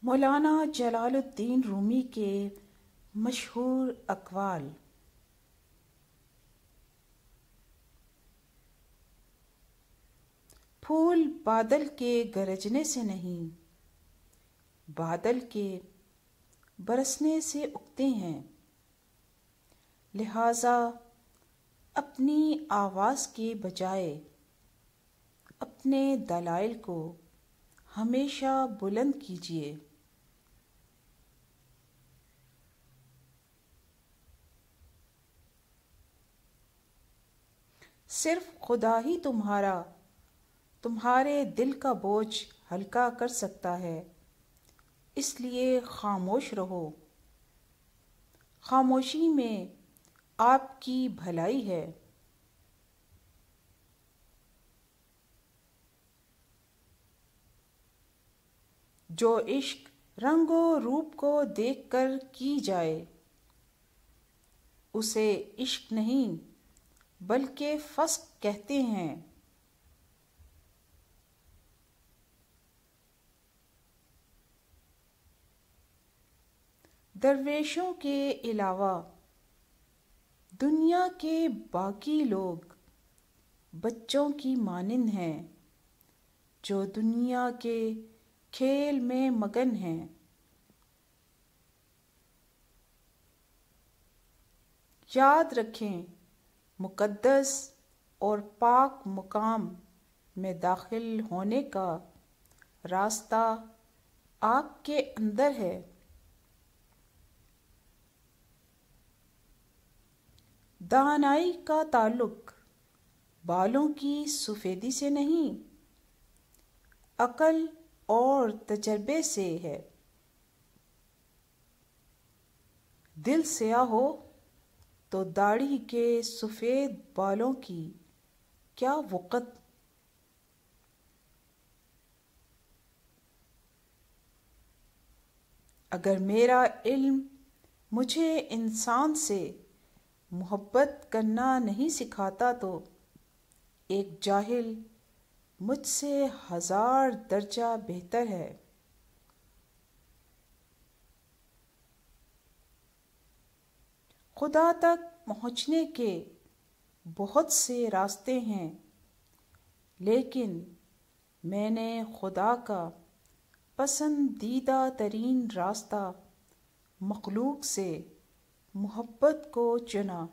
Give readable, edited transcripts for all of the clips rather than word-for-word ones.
مولانا جلال الدین رومی کے مشہور اقوال۔ پھول بادل کے گرجنے سے نہیں، بادل کے برسنے سے اگتے ہیں، لہٰذا اپنی آواز کے بجائے اپنے دلائل کو ہمیشہ بلند کیجیے۔ صرف خدا ہی تمہارے دل کا بوجھ ہلکا کر سکتا ہے، اس لیے خاموش رہو۔ خاموشی میں آپ کی بھلائی ہے۔ جو عشق رنگ و روپ کو دیکھ کر کی جائے، اسے عشق نہیں بلکہ فسق کہتے ہیں۔ درویشوں کے علاوہ دنیا کے باقی لوگ بچوں کی مانند ہیں جو دنیا کے کھیل میں مگن ہیں۔ یاد رکھیں، مقدس اور پاک مقام میں داخل ہونے کا راستہ آپ کے اندر ہے۔ دانائی کا تعلق بالوں کی سفیدی سے نہیں، عقل اور تجربے سے ہے۔ دل سیاہ ہو تو داڑھی کے سفید بالوں کی کیا وقت۔ اگر میرا علم مجھے انسان سے محبت کرنا نہیں سکھاتا تو ایک جاہل مجھ سے 1000 درجہ بہتر ہے۔ خدا تک پہنچنے کے بہت سے راستے ہیں، لیکن میں نے خدا کا پسندیدہ ترین راستہ مخلوق سے محبت کو چنا۔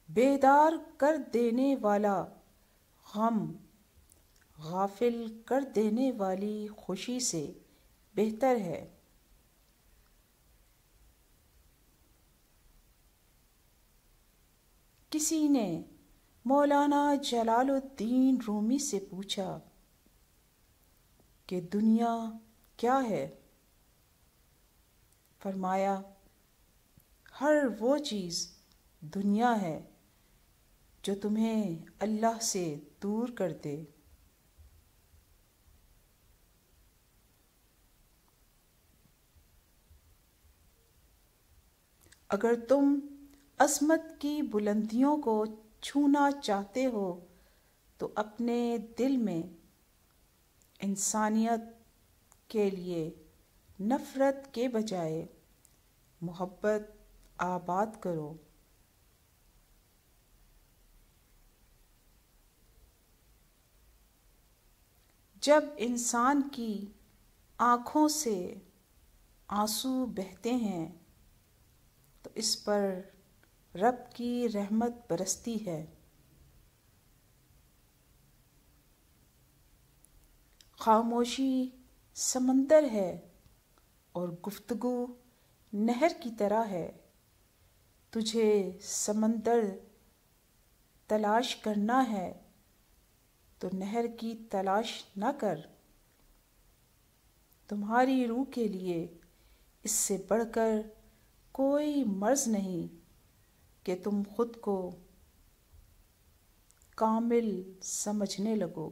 بیدار کر دینے والا غم غافل کر دینے والی خوشی سے بہتر ہے۔ کسی نے مولانا جلال الدین رومی سے پوچھا کہ دنیا کیا ہے؟ فرمایا، ہر وہ چیز دنیا ہے جو تمہیں اللہ سے دور کر دے۔ اگر تم عظمت کی بلندیوں کو چھونا چاہتے ہو تو اپنے دل میں انسانیت کے لیے نفرت کے بجائے محبت آباد کرو۔ جب انسان کی آنکھوں سے آنسو بہتے ہیں تو اس پر رب کی رحمت برستی ہے۔ خاموشی سمندر ہے اور گفتگو نہر کی طرح ہے۔ تجھے سمندر تلاش کرنا ہے تو نہر کی تلاش نہ کر۔ تمہاری روح کے لیے اس سے بڑھ کر کوئی مرض نہیں کہ تم خود کو کامل سمجھنے لگو۔